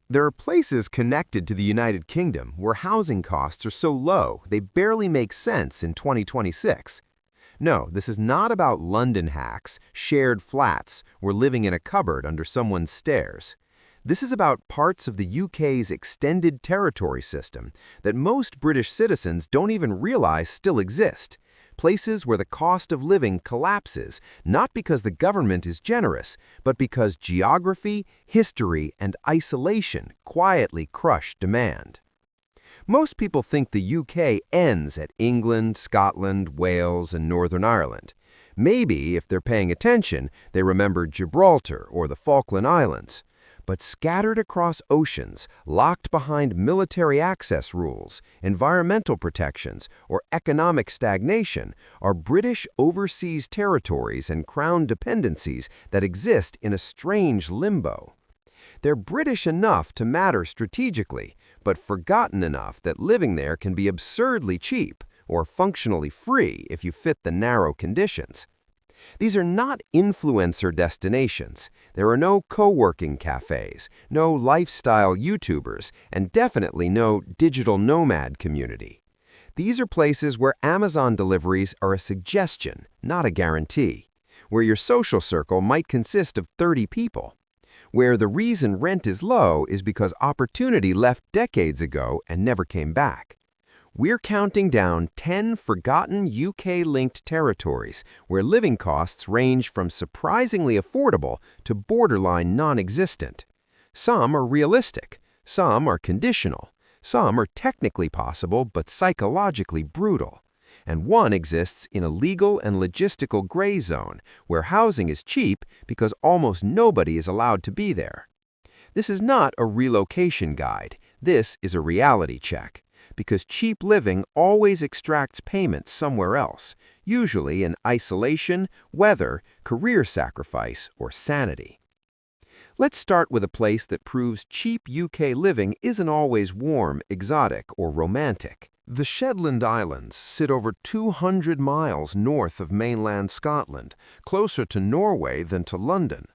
There are places connected to the United Kingdom where housing costs are so low they barely make sense in 2026. No, this is not about London hacks, shared flats, or living in a cupboard under someone's stairs. This is about parts of the UK's extended territory system that most British citizens don't even realize still exist. Places where the cost of living collapses, not because the government is generous, but because geography, history, and isolation quietly crush demand. Most people think the UK ends at England, Scotland, Wales, and Northern Ireland. Maybe, if they're paying attention, they remember Gibraltar or the Falkland Islands. But scattered across oceans, locked behind military access rules, environmental protections, or economic stagnation, are British overseas territories and crown dependencies that exist in a strange limbo. They're British enough to matter strategically, but forgotten enough that living there can be absurdly cheap or functionally free if you fit the narrow conditions. These are not influencer destinations. There are no co-working cafes, no lifestyle YouTubers, and definitely no digital nomad community. These are places where Amazon deliveries are a suggestion, not a guarantee, where your social circle might consist of 30 people, where the reason rent is low is because opportunity left decades ago and never came back. We're counting down 10 forgotten UK-linked territories where living costs range from surprisingly affordable to borderline non-existent. Some are realistic, some are conditional, some are technically possible but psychologically brutal. And one exists in a legal and logistical gray zone where housing is cheap because almost nobody is allowed to be there. This is not a relocation guide. This is a reality check. Because cheap living always extracts payment somewhere else, usually in isolation, weather, career sacrifice, or sanity. Let's start with a place that proves cheap UK living isn't always warm, exotic, or romantic. The Shetland Islands sit over 200 miles north of mainland Scotland, closer to Norway than to London.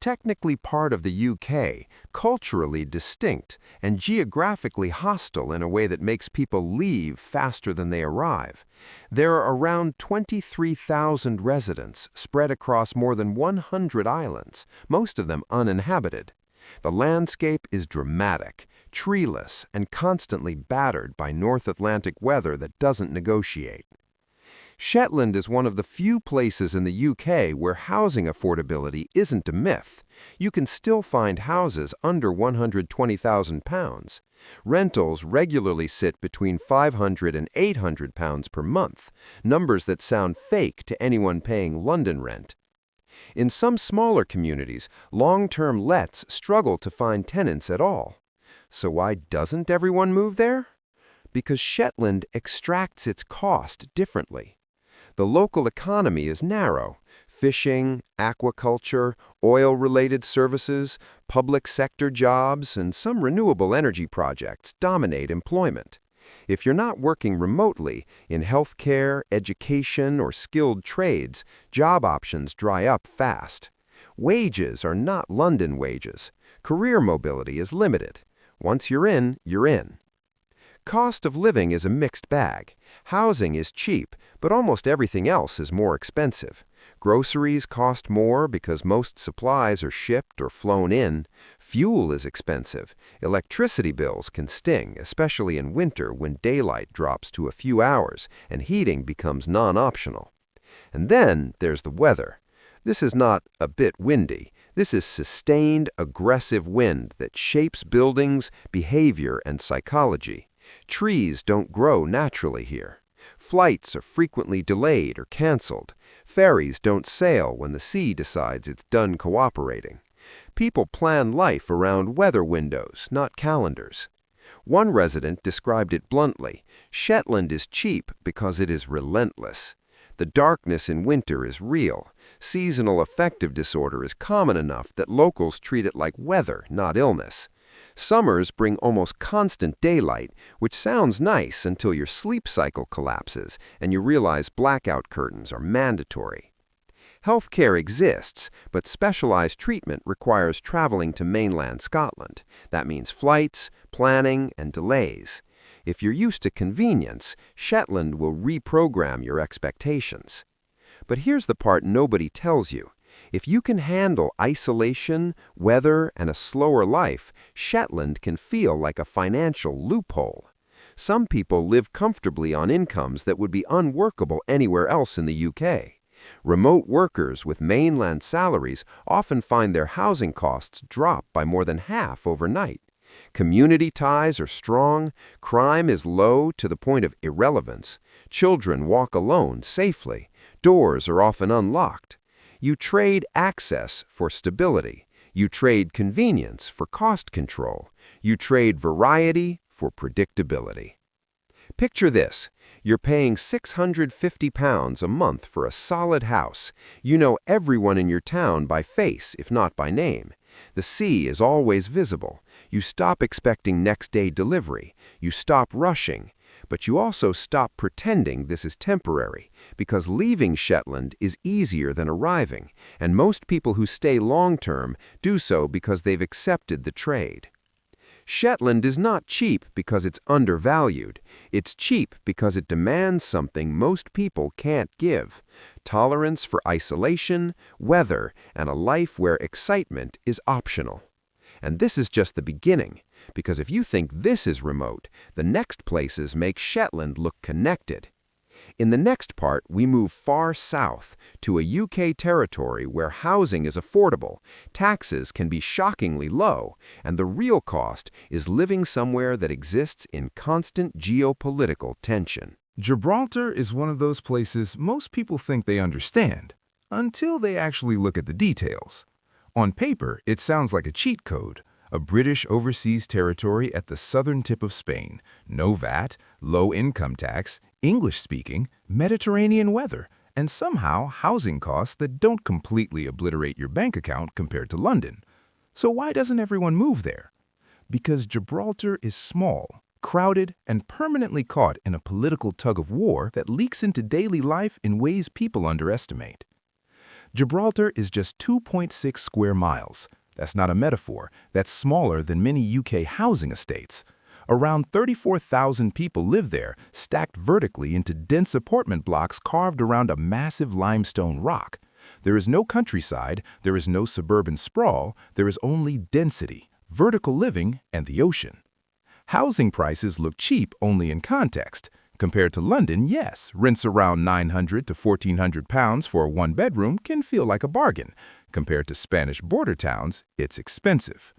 Technically part of the UK, culturally distinct, and geographically hostile in a way that makes people leave faster than they arrive. There are around 23,000 residents spread across more than 100 islands, most of them uninhabited. The landscape is dramatic, treeless, and constantly battered by North Atlantic weather that doesn't negotiate. Shetland is one of the few places in the UK where housing affordability isn't a myth. You can still find houses under £120,000. Rentals regularly sit between £500 and £800 per month, numbers that sound fake to anyone paying London rent. In some smaller communities, long-term lets struggle to find tenants at all. So why doesn't everyone move there? Because Shetland extracts its cost differently. The local economy is narrow. Fishing, aquaculture, oil-related services, public sector jobs, and some renewable energy projects dominate employment. If you're not working remotely, in healthcare, education, or skilled trades, job options dry up fast. Wages are not London wages. Career mobility is limited. Once you're in, you're in. Cost of living is a mixed bag. Housing is cheap, but almost everything else is more expensive. Groceries cost more because most supplies are shipped or flown in. Fuel is expensive. Electricity bills can sting, especially in winter when daylight drops to a few hours and heating becomes non-optional. And then there's the weather. This is not a bit windy. This is sustained, aggressive wind that shapes buildings, behavior, and psychology. Trees don't grow naturally here. Flights are frequently delayed or canceled. Ferries don't sail when the sea decides it's done cooperating. People plan life around weather windows, not calendars. One resident described it bluntly: Shetland is cheap because it is relentless. The darkness in winter is real. Seasonal affective disorder is common enough that locals treat it like weather, not illness. Summers bring almost constant daylight, which sounds nice until your sleep cycle collapses and you realize blackout curtains are mandatory. Healthcare exists, but specialized treatment requires traveling to mainland Scotland. That means flights, planning, and delays. If you're used to convenience, Shetland will reprogram your expectations. But here's the part nobody tells you. If you can handle isolation, weather, and a slower life, Shetland can feel like a financial loophole. Some people live comfortably on incomes that would be unworkable anywhere else in the UK. Remote workers with mainland salaries often find their housing costs drop by more than half overnight. Community ties are strong, crime is low to the point of irrelevance, children walk alone safely, doors are often unlocked. You trade access for stability. You trade convenience for cost control. You trade variety for predictability. Picture this. You're paying £650 a month for a solid house. You know everyone in your town by face, if not by name. The sea is always visible. You stop expecting next-day delivery. You stop rushing. But you also stop pretending this is temporary, because leaving Shetland is easier than arriving, and most people who stay long-term do so because they've accepted the trade. Shetland is not cheap because it's undervalued. It's cheap because it demands something most people can't give: tolerance for isolation, weather, and a life where excitement is optional. And this is just the beginning, because if you think this is remote, the next places make Shetland look connected. In the next part, we move far south to a UK territory where housing is affordable, taxes can be shockingly low, and the real cost is living somewhere that exists in constant geopolitical tension. Gibraltar is one of those places most people think they understand, until they actually look at the details. On paper, it sounds like a cheat code, a British overseas territory at the southern tip of Spain, no VAT, low income tax, English-speaking, Mediterranean weather, and somehow housing costs that don't completely obliterate your bank account compared to London. So why doesn't everyone move there? Because Gibraltar is small, crowded, and permanently caught in a political tug-of-war that leaks into daily life in ways people underestimate. Gibraltar is just 2.6 square miles. That's not a metaphor. That's smaller than many UK housing estates. Around 34,000 people live there, stacked vertically into dense apartment blocks carved around a massive limestone rock. There is no countryside, there is no suburban sprawl, there is only density, vertical living, and the ocean. Housing prices look cheap only in context. Compared to London, yes, rents around £900 to £1,400 for a one-bedroom can feel like a bargain. Compared to Spanish border towns, it's expensive.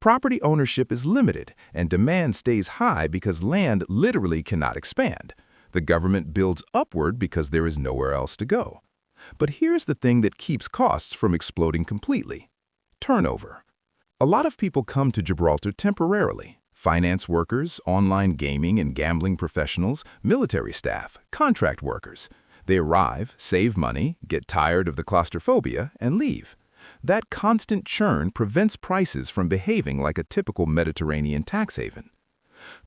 Property ownership is limited, and demand stays high because land literally cannot expand. The government builds upward because there is nowhere else to go. But here's the thing that keeps costs from exploding completely: turnover. A lot of people come to Gibraltar temporarily. Finance workers, online gaming and gambling professionals, military staff, contract workers. They arrive, save money, get tired of the claustrophobia, and leave. That constant churn prevents prices from behaving like a typical Mediterranean tax haven.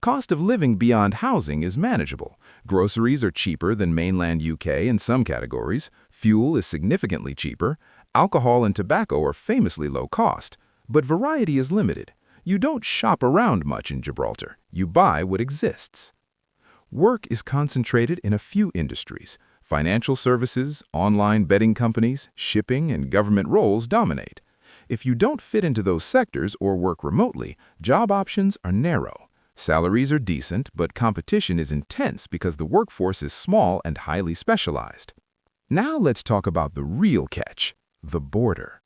Cost of living beyond housing is manageable. Groceries are cheaper than mainland UK in some categories. Fuel is significantly cheaper. Alcohol and tobacco are famously low cost. But variety is limited. You don't shop around much in Gibraltar. You buy what exists. Work is concentrated in a few industries. Financial services, online betting companies, shipping, and government roles dominate. If you don't fit into those sectors or work remotely, job options are narrow. Salaries are decent, but competition is intense because the workforce is small and highly specialized. Now let's talk about the real catch: the border.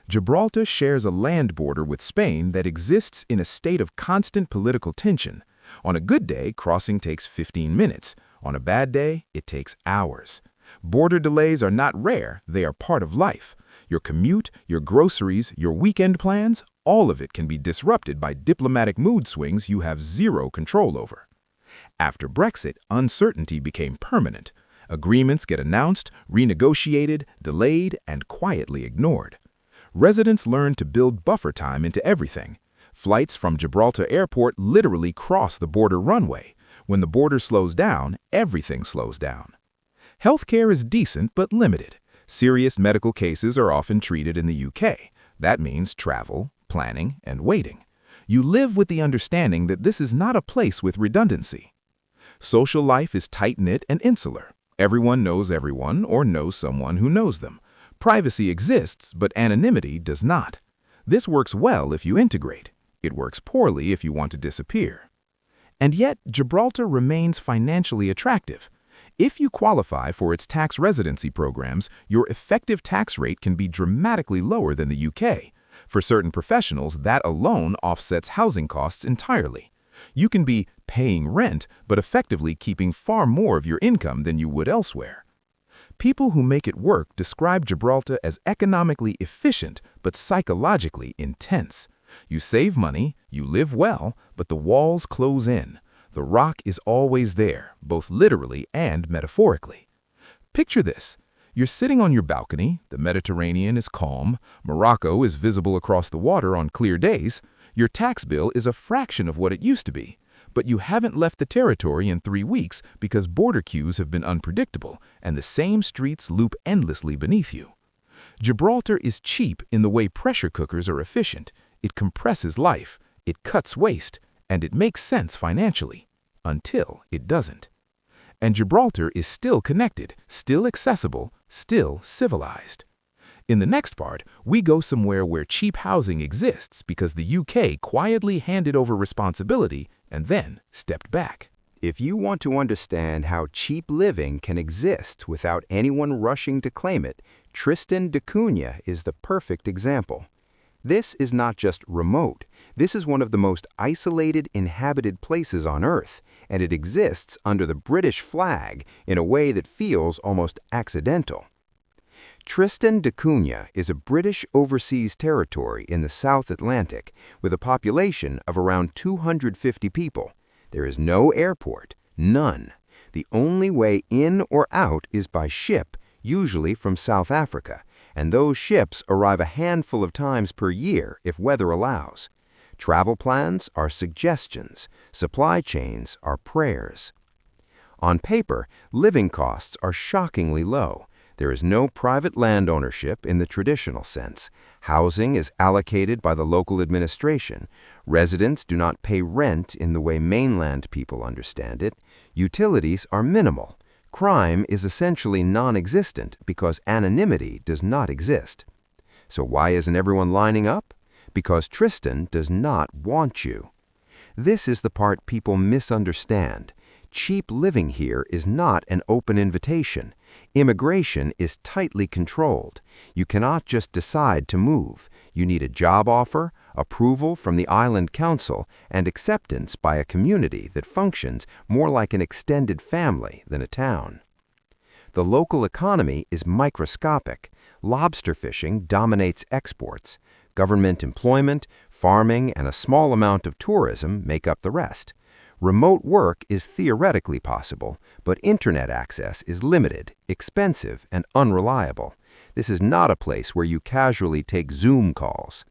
Gibraltar shares a land border with Spain that exists in a state of constant political tension. On a good day, crossing takes 15 minutes. On a bad day, it takes hours. Border delays are not rare, they are part of life. Your commute, your groceries, your weekend plans, all of it can be disrupted by diplomatic mood swings you have zero control over. After Brexit, uncertainty became permanent. Agreements get announced, renegotiated, delayed, and quietly ignored. Residents learn to build buffer time into everything. Flights from Gibraltar Airport literally cross the border runway. When the border slows down, everything slows down. Healthcare is decent but limited. Serious medical cases are often treated in the UK. That means travel, planning, and waiting. You live with the understanding that this is not a place with redundancy. Social life is tight-knit and insular. Everyone knows everyone or knows someone who knows them. Privacy exists, but anonymity does not. This works well if you integrate. It works poorly if you want to disappear. And yet, Gibraltar remains financially attractive. If you qualify for its tax residency programs, your effective tax rate can be dramatically lower than the UK. For certain professionals, that alone offsets housing costs entirely. You can be paying rent, but effectively keeping far more of your income than you would elsewhere. People who make it work describe Gibraltar as economically efficient, but psychologically intense. You save money, you live well, but the walls close in. The rock is always there, both literally and metaphorically. Picture this. You're sitting on your balcony, the Mediterranean is calm, Morocco is visible across the water on clear days, your tax bill is a fraction of what it used to be, but you haven't left the territory in 3 weeks because border queues have been unpredictable and the same streets loop endlessly beneath you. Gibraltar is cheap in the way pressure cookers are efficient. It compresses life, it cuts waste, and it makes sense financially, until it doesn't. And Gibraltar is still connected, still accessible, still civilized. In the next part, we go somewhere where cheap housing exists because the UK quietly handed over responsibility and then stepped back. If you want to understand how cheap living can exist without anyone rushing to claim it, Tristan da Cunha is the perfect example. This is not just remote. This is one of the most isolated inhabited places on Earth, and it exists under the British flag in a way that feels almost accidental. Tristan da Cunha is a British overseas territory in the South Atlantic with a population of around 250 people. There is no airport, none. The only way in or out is by ship, usually from South Africa, and those ships arrive a handful of times per year if weather allows. Travel plans are suggestions, supply chains are prayers. On paper, living costs are shockingly low. There is no private land ownership in the traditional sense. Housing is allocated by the local administration. Residents do not pay rent in the way mainland people understand it. Utilities are minimal. Crime is essentially non-existent because anonymity does not exist. So why isn't everyone lining up? Because Tristan does not want you. This is the part people misunderstand. Cheap living here is not an open invitation. Immigration is tightly controlled. You cannot just decide to move. You need a job offer, approval from the island council, and acceptance by a community that functions more like an extended family than a town. The local economy is microscopic. Lobster fishing dominates exports. Government employment, farming, and a small amount of tourism make up the rest. Remote work is theoretically possible, but internet access is limited, expensive, and unreliable. This is not a place where you casually take Zoom calls.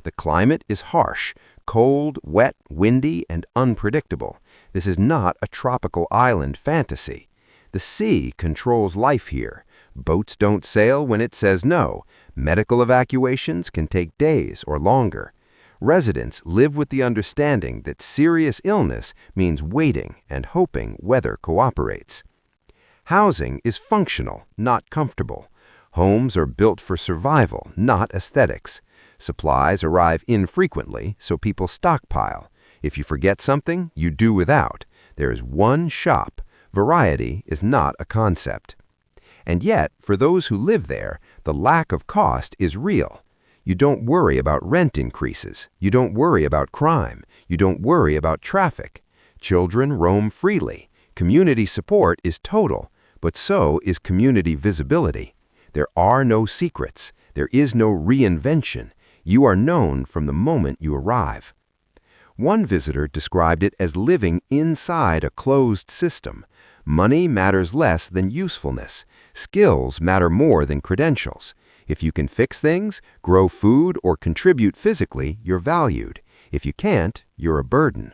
The climate is harsh, cold, wet, windy, and unpredictable. This is not a tropical island fantasy. The sea controls life here. Boats don't sail when it says no. Medical evacuations can take days or longer. Residents live with the understanding that serious illness means waiting and hoping weather cooperates. Housing is functional, not comfortable. Homes are built for survival, not aesthetics. Supplies arrive infrequently, so people stockpile. If you forget something, you do without. There is one shop. Variety is not a concept. And yet, for those who live there, the lack of cost is real. You don't worry about rent increases. You don't worry about crime. You don't worry about traffic. Children roam freely. Community support is total, but so is community visibility. There are no secrets. There is no reinvention. You are known from the moment you arrive. One visitor described it as living inside a closed system. Money matters less than usefulness. Skills matter more than credentials. If you can fix things, grow food, or contribute physically, you're valued. If you can't, you're a burden.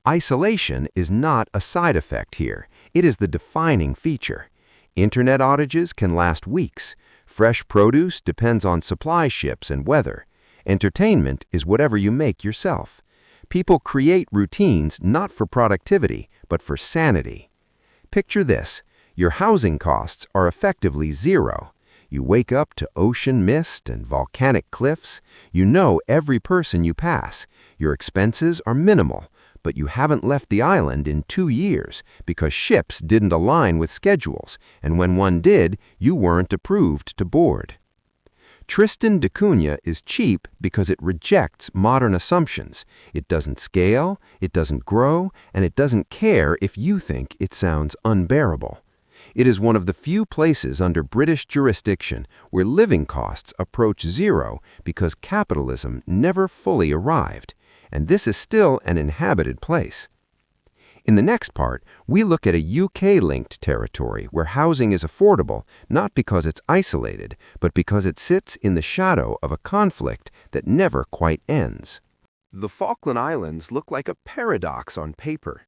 Isolation is not a side effect here. It is the defining feature. Internet outages can last weeks. Fresh produce depends on supply ships and weather. Entertainment is whatever you make yourself. People create routines not for productivity, but for sanity. Picture this. Your housing costs are effectively zero. You wake up to ocean mist and volcanic cliffs. You know every person you pass. Your expenses are minimal, but you haven't left the island in 2 years because ships didn't align with schedules, and when one did, you weren't approved to board. Tristan da Cunha is cheap because it rejects modern assumptions. It doesn't scale, it doesn't grow, and it doesn't care if you think it sounds unbearable. It is one of the few places under British jurisdiction where living costs approach zero because capitalism never fully arrived, and this is still an inhabited place. In the next part, we look at a UK-linked territory where housing is affordable not because it's isolated, but because it sits in the shadow of a conflict that never quite ends. The Falkland Islands look like a paradox on paper.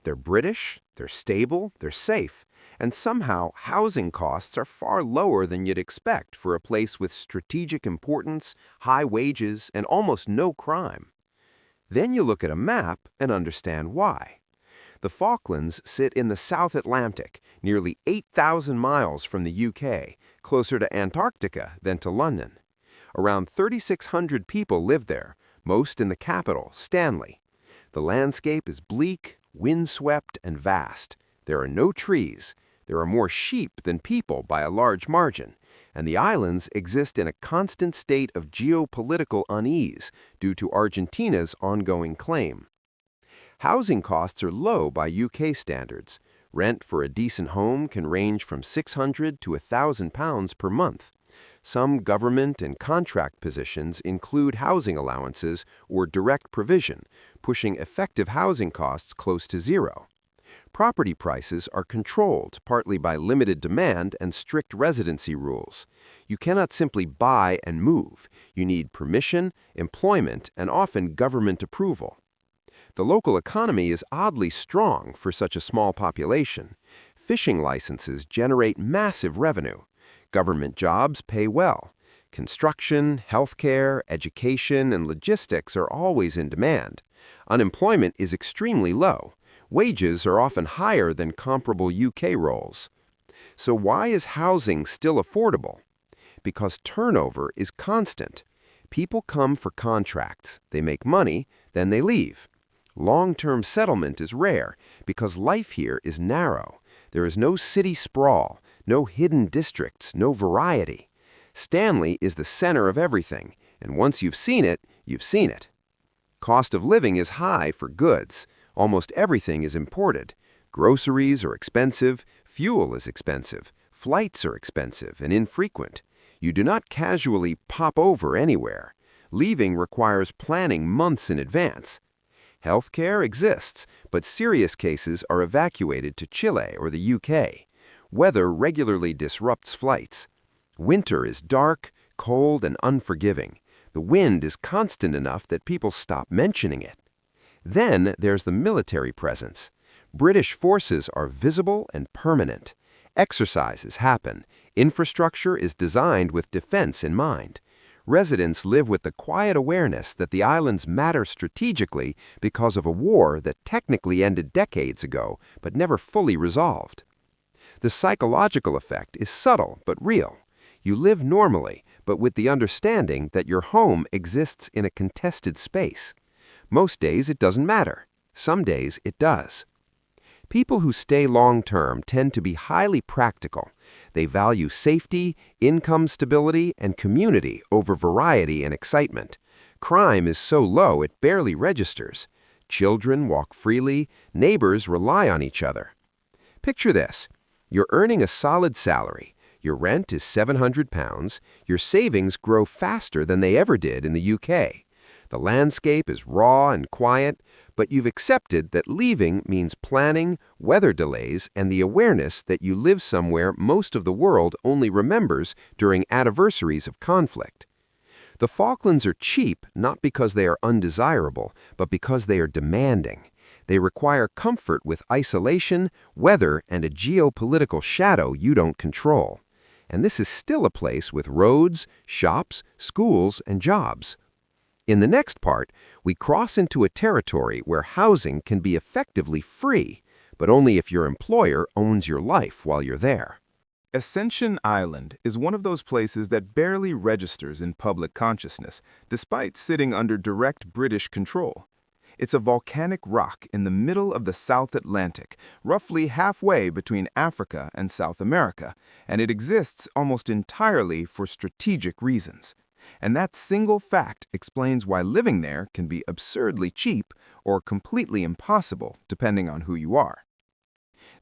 They're British, they're stable, they're safe, and somehow housing costs are far lower than you'd expect for a place with strategic importance, high wages, and almost no crime. Then you look at a map and understand why. The Falklands sit in the South Atlantic, nearly 8,000 miles from the UK, closer to Antarctica than to London. Around 3,600 people live there, most in the capital, Stanley. The landscape is bleak, windswept, and vast. There are no trees. There are more sheep than people by a large margin, and the islands exist in a constant state of geopolitical unease due to Argentina's ongoing claim. Housing costs are low by UK standards. Rent for a decent home can range from £600 to £1,000 per month. Some government and contract positions include housing allowances or direct provision, pushing effective housing costs close to zero. Property prices are controlled partly by limited demand and strict residency rules. You cannot simply buy and move. You need permission, employment, and often government approval. The local economy is oddly strong for such a small population. Fishing licenses generate massive revenue. Government jobs pay well. Construction, healthcare, education, and logistics are always in demand. Unemployment is extremely low. Wages are often higher than comparable UK roles. So why is housing still affordable? Because turnover is constant. People come for contracts, they make money, then they leave. Long-term settlement is rare because life here is narrow. There is no city sprawl, no hidden districts, no variety. Stanley is the center of everything, and once you've seen it, you've seen it. Cost of living is high for goods. Almost everything is imported. Groceries are expensive, fuel is expensive, flights are expensive and infrequent. You do not casually pop over anywhere. Leaving requires planning months in advance. Healthcare exists, but serious cases are evacuated to Chile or the UK. Weather regularly disrupts flights. Winter is dark, cold, and unforgiving. The wind is constant enough that people stop mentioning it. Then there's the military presence. British forces are visible and permanent. Exercises happen. Infrastructure is designed with defense in mind. Residents live with the quiet awareness that the islands matter strategically because of a war that technically ended decades ago but never fully resolved. The psychological effect is subtle but real. You live normally, but with the understanding that your home exists in a contested space. Most days it doesn't matter. Some days it does. People who stay long-term tend to be highly practical. They value safety, income stability, and community over variety and excitement. Crime is so low it barely registers. Children walk freely. Neighbors rely on each other. Picture this. You're earning a solid salary. Your rent is £700. Your savings grow faster than they ever did in the UK. The landscape is raw and quiet, but you've accepted that leaving means planning, weather delays, and the awareness that you live somewhere most of the world only remembers during anniversaries of conflict. The Falklands are cheap not because they are undesirable, but because they are demanding. They require comfort with isolation, weather, and a geopolitical shadow you don't control. And this is still a place with roads, shops, schools, and jobs. In the next part, we cross into a territory where housing can be effectively free, but only if your employer owns your life while you're there. Ascension Island is one of those places that barely registers in public consciousness, despite sitting under direct British control. It's a volcanic rock in the middle of the South Atlantic, roughly halfway between Africa and South America, and it exists almost entirely for strategic reasons. And that single fact explains why living there can be absurdly cheap or completely impossible, depending on who you are.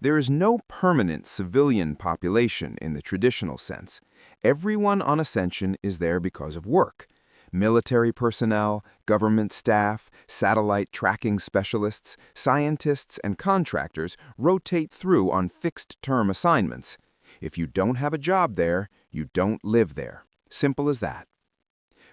There is no permanent civilian population in the traditional sense. Everyone on Ascension is there because of work. Military personnel, government staff, satellite tracking specialists, scientists, and contractors rotate through on fixed-term assignments. If you don't have a job there, you don't live there. Simple as that.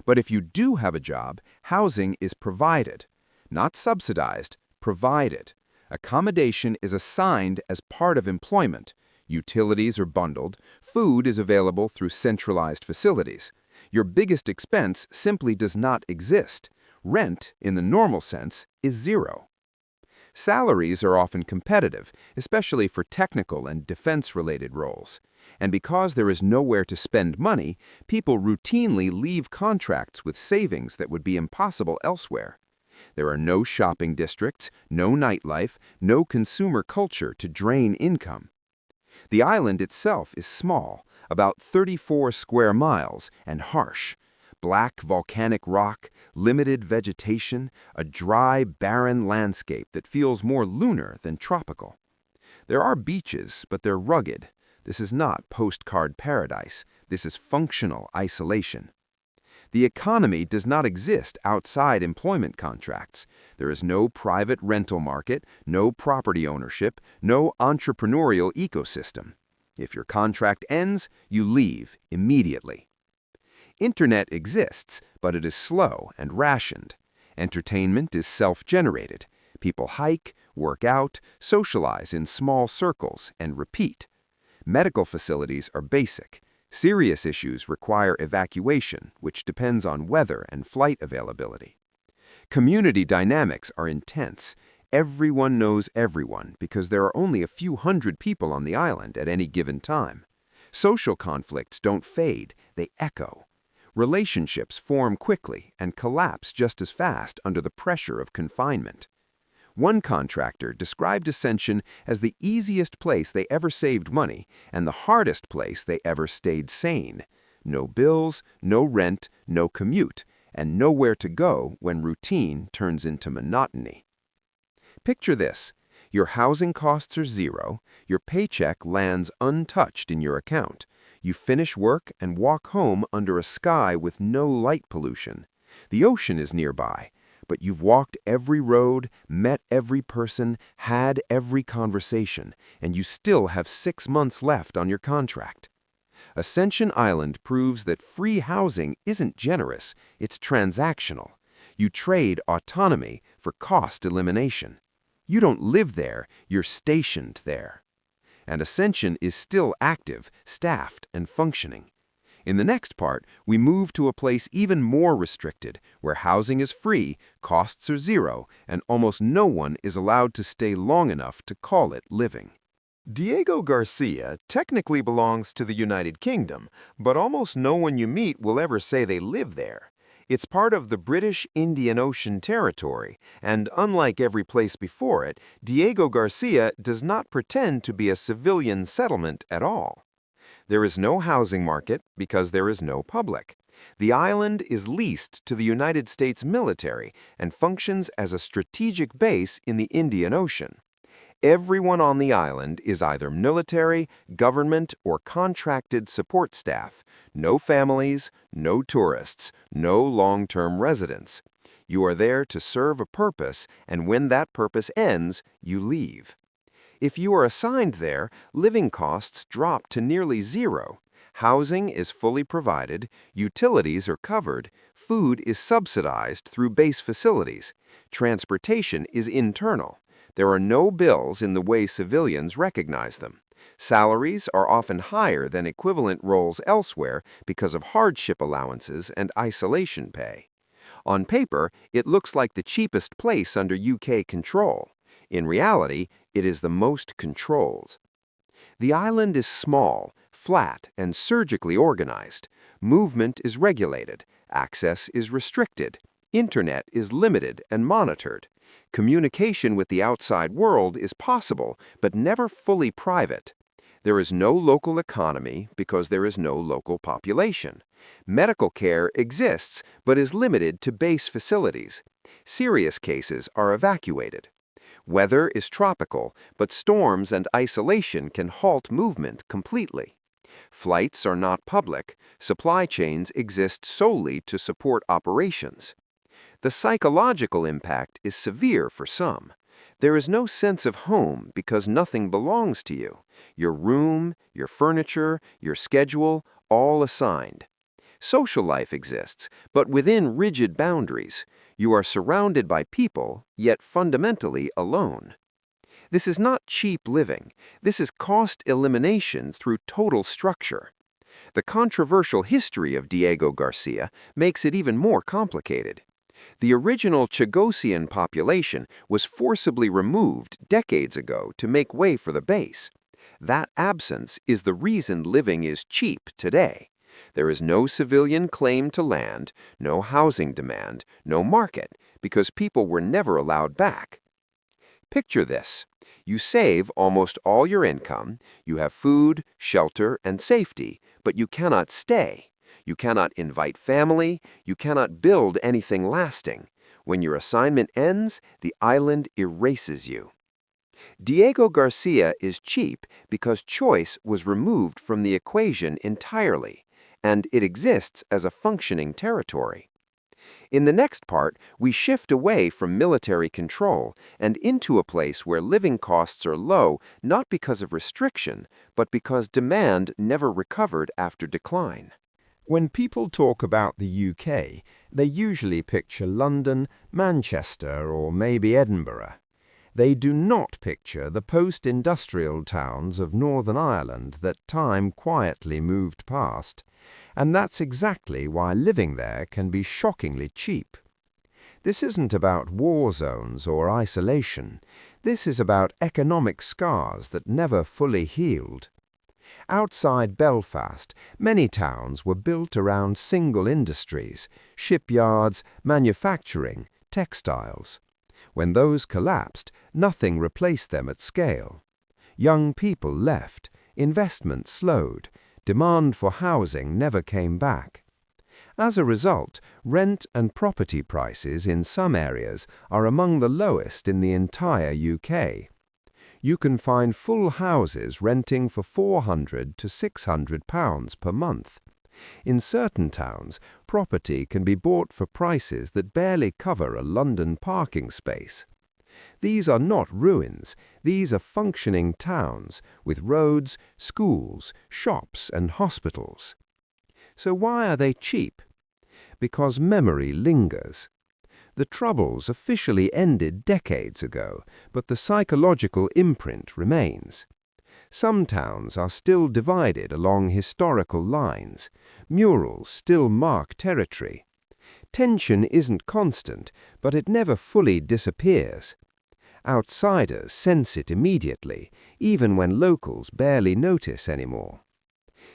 But if you do have a job, housing is provided. Not subsidized, provided. Accommodation is assigned as part of employment. Utilities are bundled. Food is available through centralized facilities. Your biggest expense simply does not exist. Rent, in the normal sense, is zero. Salaries are often competitive, especially for technical and defense-related roles. And because there is nowhere to spend money, people routinely leave contracts with savings that would be impossible elsewhere. There are no shopping districts, no nightlife, no consumer culture to drain income. The island itself is small, about 34 square miles, and harsh. Black volcanic rock, limited vegetation, a dry, barren landscape that feels more lunar than tropical. There are beaches, but they're rugged. This is not postcard paradise. This is functional isolation. The economy does not exist outside employment contracts. There is no private rental market, no property ownership, no entrepreneurial ecosystem. If your contract ends, you leave immediately. Internet exists, but it is slow and rationed. Entertainment is self-generated. People hike, work out, socialize in small circles, and repeat. Medical facilities are basic. Serious issues require evacuation, which depends on weather and flight availability. Community dynamics are intense. Everyone knows everyone because there are only a few hundred people on the island at any given time. Social conflicts don't fade, they echo. Relationships form quickly and collapse just as fast under the pressure of confinement. One contractor described Ascension as the easiest place they ever saved money and the hardest place they ever stayed sane. No bills, no rent, no commute, and nowhere to go when routine turns into monotony. Picture this. Your housing costs are zero, your paycheck lands untouched in your account. You finish work and walk home under a sky with no light pollution. The ocean is nearby. But you've walked every road, met every person, had every conversation, and you still have 6 months left on your contract. Ascension Island proves that free housing isn't generous, it's transactional. You trade autonomy for cost elimination. You don't live there, you're stationed there. And Ascension is still active, staffed, and functioning. In the next part, we move to a place even more restricted, where housing is free, costs are zero, and almost no one is allowed to stay long enough to call it living. Diego Garcia technically belongs to the United Kingdom, but almost no one you meet will ever say they live there. It's part of the British Indian Ocean Territory, and unlike every place before it, Diego Garcia does not pretend to be a civilian settlement at all. There is no housing market because there is no public. The island is leased to the United States military and functions as a strategic base in the Indian Ocean. Everyone on the island is either military, government, or contracted support staff. No families, no tourists, no long-term residents. You are there to serve a purpose, and when that purpose ends, you leave. If you are assigned there, living costs drop to nearly zero. Housing is fully provided, utilities are covered, food is subsidized through base facilities, transportation is internal. There are no bills in the way civilians recognize them. Salaries are often higher than equivalent roles elsewhere because of hardship allowances and isolation pay. On paper, it looks like the cheapest place under UK control. In reality, it is the most controlled. The island is small, flat, and surgically organized. Movement is regulated, access is restricted, internet is limited and monitored. Communication with the outside world is possible, but never fully private. There is no local economy because there is no local population. Medical care exists, but is limited to base facilities. Serious cases are evacuated. Weather is tropical, but storms and isolation can halt movement completely. Flights are not public. Supply chains exist solely to support operations. The psychological impact is severe for some. There is no sense of home because nothing belongs to you. Your room, your furniture, your schedule, all assigned. Social life exists, but within rigid boundaries. You are surrounded by people, yet fundamentally alone. This is not cheap living. This is cost elimination through total structure. The controversial history of Diego Garcia makes it even more complicated. The original Chagosian population was forcibly removed decades ago to make way for the base. That absence is the reason living is cheap today. There is no civilian claim to land, no housing demand, no market, because people were never allowed back. Picture this. You save almost all your income, you have food, shelter, and safety, but you cannot stay. You cannot invite family, you cannot build anything lasting. When your assignment ends, the island erases you. Diego Garcia is cheap because choice was removed from the equation entirely, and it exists as a functioning territory. In the next part, we shift away from military control and into a place where living costs are low not because of restriction, but because demand never recovered after decline. When people talk about the UK, they usually picture London, Manchester, or maybe Edinburgh. They do not picture the post-industrial towns of Northern Ireland that time quietly moved past, and that's exactly why living there can be shockingly cheap. This isn't about war zones or isolation. This is about economic scars that never fully healed. Outside Belfast, many towns were built around single industries, shipyards, manufacturing, textiles. When those collapsed, nothing replaced them at scale. Young people left, investment slowed, demand for housing never came back. As a result, rent and property prices in some areas are among the lowest in the entire UK. You can find full houses renting for £400 to £600 per month. In certain towns, property can be bought for prices that barely cover a London parking space. These are not ruins, these are functioning towns with roads, schools, shops, and hospitals. So why are they cheap? Because memory lingers. The Troubles officially ended decades ago, but the psychological imprint remains. Some towns are still divided along historical lines. Murals still mark territory. Tension isn't constant, but it never fully disappears. Outsiders sense it immediately, even when locals barely notice anymore.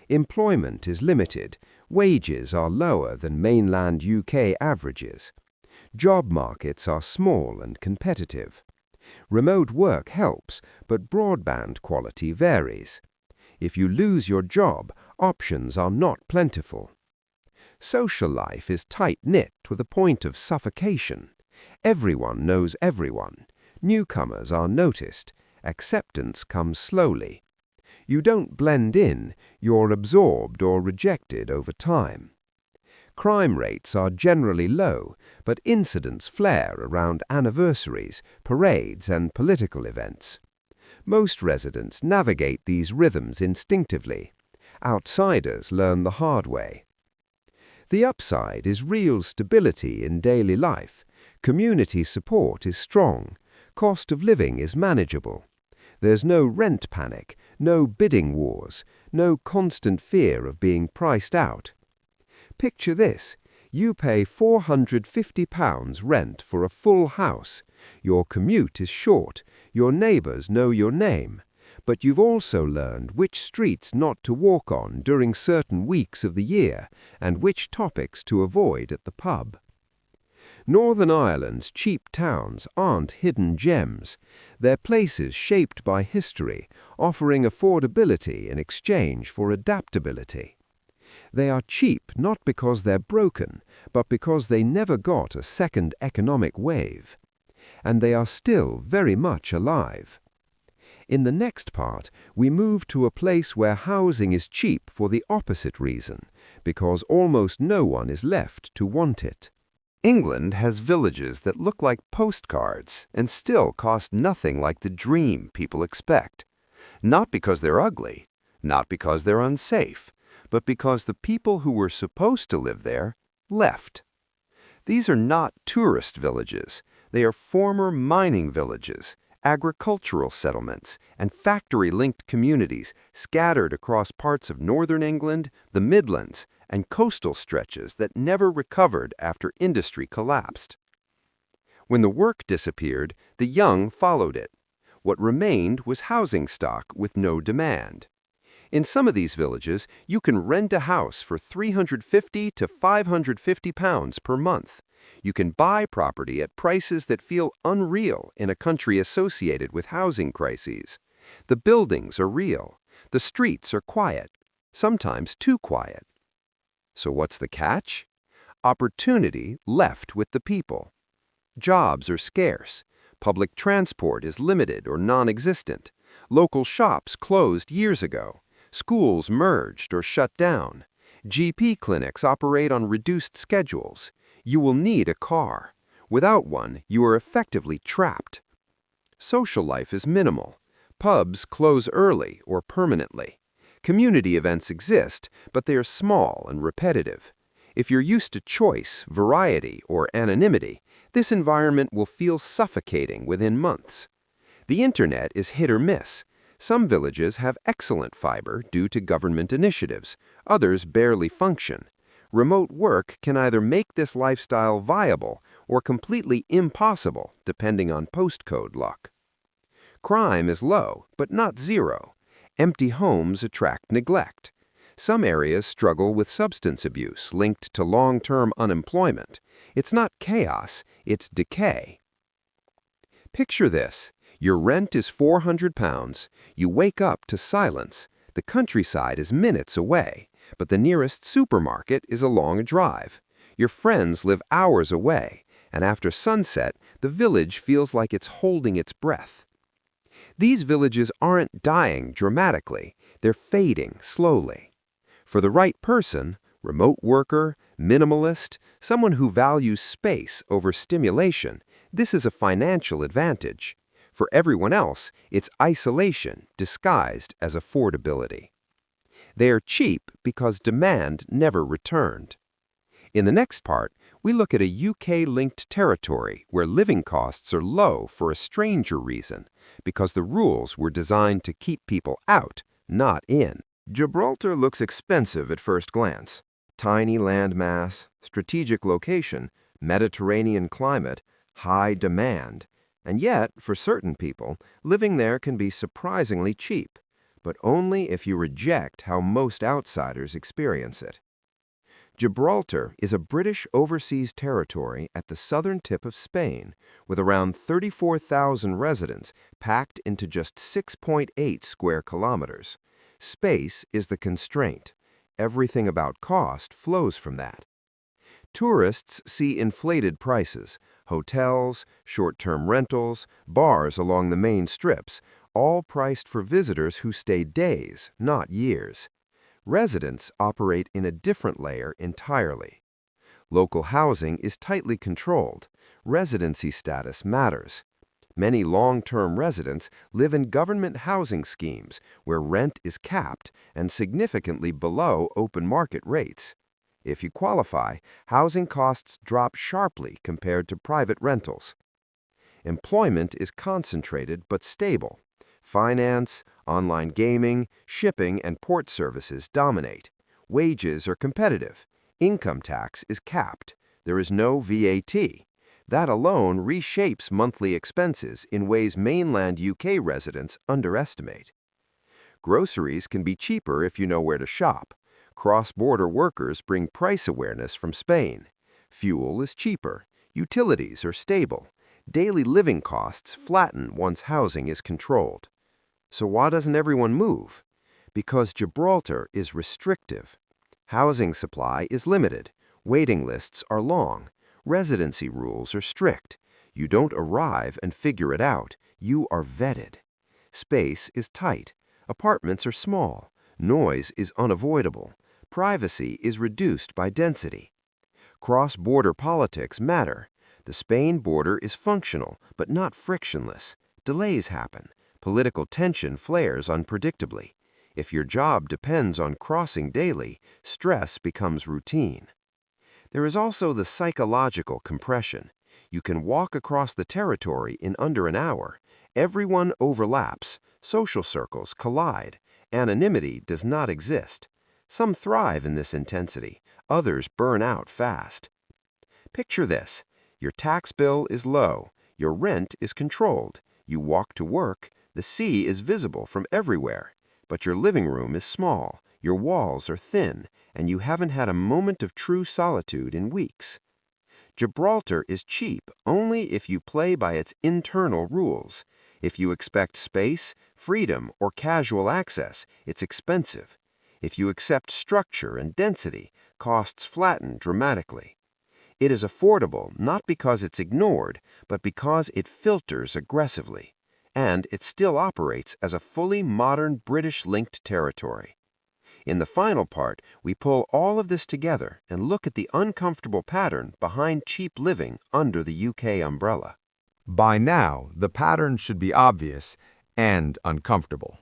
Employment is limited. Wages are lower than mainland UK averages. Job markets are small and competitive. Remote work helps, but broadband quality varies. If you lose your job, options are not plentiful. Social life is tight-knit to the point of suffocation. Everyone knows everyone. Newcomers are noticed. Acceptance comes slowly. You don't blend in, you're absorbed or rejected over time. Crime rates are generally low, but incidents flare around anniversaries, parades, and political events. Most residents navigate these rhythms instinctively. Outsiders learn the hard way. The upside is real stability in daily life. Community support is strong. Cost of living is manageable. There's no rent panic, no bidding wars, no constant fear of being priced out. Picture this. You pay £450 rent for a full house. Your commute is short. Your neighbours know your name. But you've also learned which streets not to walk on during certain weeks of the year and which topics to avoid at the pub. Northern Ireland's cheap towns aren't hidden gems. They're places shaped by history, offering affordability in exchange for adaptability. They are cheap not because they're broken, but because they never got a second economic wave. And they are still very much alive. In the next part, we move to a place where housing is cheap for the opposite reason, because almost no one is left to want it. England has villages that look like postcards and still cost nothing like the dream people expect. Not because they're ugly, not because they're unsafe, but because the people who were supposed to live there left. These are not tourist villages. They are former mining villages, agricultural settlements, and factory-linked communities scattered across parts of northern England, the Midlands, and coastal stretches that never recovered after industry collapsed. When the work disappeared, the young followed it. What remained was housing stock with no demand. In some of these villages, you can rent a house for £350 to £550 per month. You can buy property at prices that feel unreal in a country associated with housing crises. The buildings are real. The streets are quiet, sometimes too quiet. So what's the catch? Opportunity left with the people. Jobs are scarce. Public transport is limited or non-existent. Local shops closed years ago. Schools merged or shut down. GP clinics operate on reduced schedules. You will need a car. Without one, you are effectively trapped. Social life is minimal. Pubs close early or permanently. Community events exist, but they are small and repetitive. If you're used to choice, variety, or anonymity, this environment will feel suffocating within months. The internet is hit or miss. Some villages have excellent fiber due to government initiatives. Others barely function. Remote work can either make this lifestyle viable or completely impossible, depending on postcode luck. Crime is low, but not zero. Empty homes attract neglect. Some areas struggle with substance abuse linked to long-term unemployment. It's not chaos, it's decay. Picture this. Your rent is £400. You wake up to silence. The countryside is minutes away, but the nearest supermarket is along a drive. Your friends live hours away, and after sunset, the village feels like it's holding its breath. These villages aren't dying dramatically. They're fading slowly. For the right person, remote worker, minimalist, someone who values space over stimulation, this is a financial advantage. For everyone else, it's isolation disguised as affordability. They are cheap because demand never returned. In the next part, we look at a UK-linked territory where living costs are low for a stranger reason, because the rules were designed to keep people out, not in. Gibraltar looks expensive at first glance. Tiny landmass, strategic location, Mediterranean climate, high demand. And yet, for certain people, living there can be surprisingly cheap, but only if you reject how most outsiders experience it. Gibraltar is a British overseas territory at the southern tip of Spain, with around 34,000 residents packed into just 6.8 square kilometers. Space is the constraint. Everything about cost flows from that. Tourists see inflated prices, hotels, short-term rentals, bars along the main strips, all priced for visitors who stay days, not years. Residents operate in a different layer entirely. Local housing is tightly controlled. Residency status matters. Many long-term residents live in government housing schemes where rent is capped and significantly below open market rates. If you qualify, housing costs drop sharply compared to private rentals. Employment is concentrated but stable. Finance, online gaming, shipping, and port services dominate. Wages are competitive. Income tax is capped. There is no VAT. That alone reshapes monthly expenses in ways mainland UK residents underestimate. Groceries can be cheaper if you know where to shop. Cross-border workers bring price awareness from Spain. Fuel is cheaper. Utilities are stable. Daily living costs flatten once housing is controlled. So why doesn't everyone move? Because Gibraltar is restrictive. Housing supply is limited. Waiting lists are long. Residency rules are strict. You don't arrive and figure it out. You are vetted. Space is tight. Apartments are small. Noise is unavoidable. Privacy is reduced by density. Cross-border politics matter. The Spain border is functional, but not frictionless. Delays happen. Political tension flares unpredictably. If your job depends on crossing daily, stress becomes routine. There is also the psychological compression. You can walk across the territory in under an hour. Everyone overlaps. Social circles collide. Anonymity does not exist. Some thrive in this intensity. Others burn out fast. Picture this. Your tax bill is low. Your rent is controlled. You walk to work. The sea is visible from everywhere. But your living room is small. Your walls are thin. And you haven't had a moment of true solitude in weeks. Gibraltar is cheap only if you play by its internal rules. If you expect space, freedom, or casual access, it's expensive. If you accept structure and density, costs flatten dramatically. It is affordable not because it's ignored, but because it filters aggressively. And it still operates as a fully modern British-linked territory. In the final part, we pull all of this together and look at the uncomfortable pattern behind cheap living under the UK umbrella. By now, the pattern should be obvious and uncomfortable.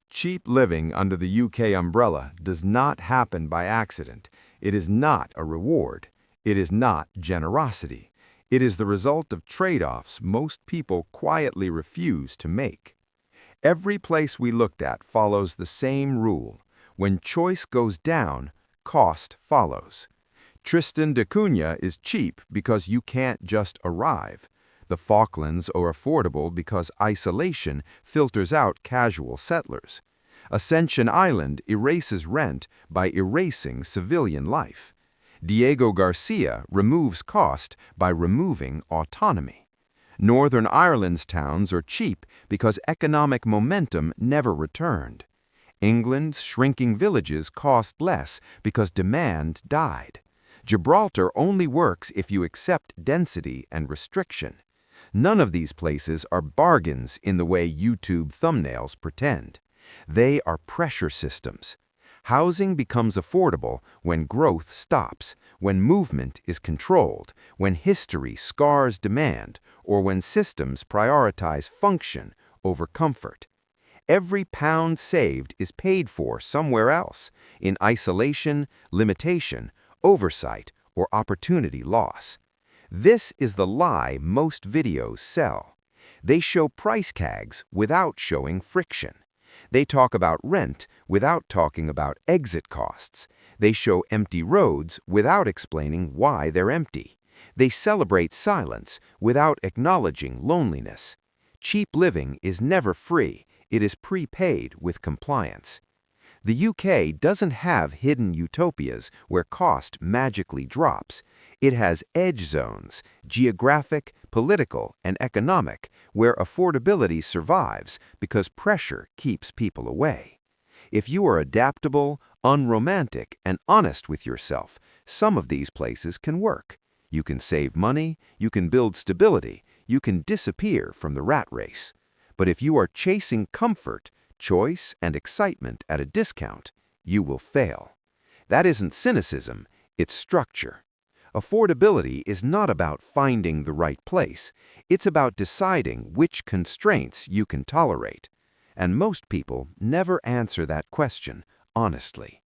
Cheap living under the UK umbrella does not happen by accident. It is not a reward. It is not generosity. It is the result of trade-offs most people quietly refuse to make. Every place we looked at follows the same rule. When choice goes down, cost follows. Tristan da Cunha is cheap because you can't just arrive. The Falklands are affordable because isolation filters out casual settlers. Ascension Island erases rent by erasing civilian life. Diego Garcia removes cost by removing autonomy. Northern Ireland's towns are cheap because economic momentum never returned. England's shrinking villages cost less because demand died. Gibraltar only works if you accept density and restriction. None of these places are bargains in the way YouTube thumbnails pretend. They are pressure systems. Housing becomes affordable when growth stops, when movement is controlled, when history scars demand, or when systems prioritize function over comfort. Every pound saved is paid for somewhere else, in isolation, limitation, oversight, or opportunity loss. This is the lie most videos sell. They show price tags without showing friction. They talk about rent without talking about exit costs. They show empty roads without explaining why they're empty. They celebrate silence without acknowledging loneliness. Cheap living is never free. It is prepaid with compliance. The UK doesn't have hidden utopias where cost magically drops. It has edge zones, geographic, political, and economic, where affordability survives because pressure keeps people away. If you are adaptable, unromantic, and honest with yourself, some of these places can work. You can save money, you can build stability, you can disappear from the rat race. But if you are chasing comfort, choice, and excitement at a discount, you will fail. That isn't cynicism, it's structure. Affordability is not about finding the right place. It's about deciding which constraints you can tolerate. And most people never answer that question honestly.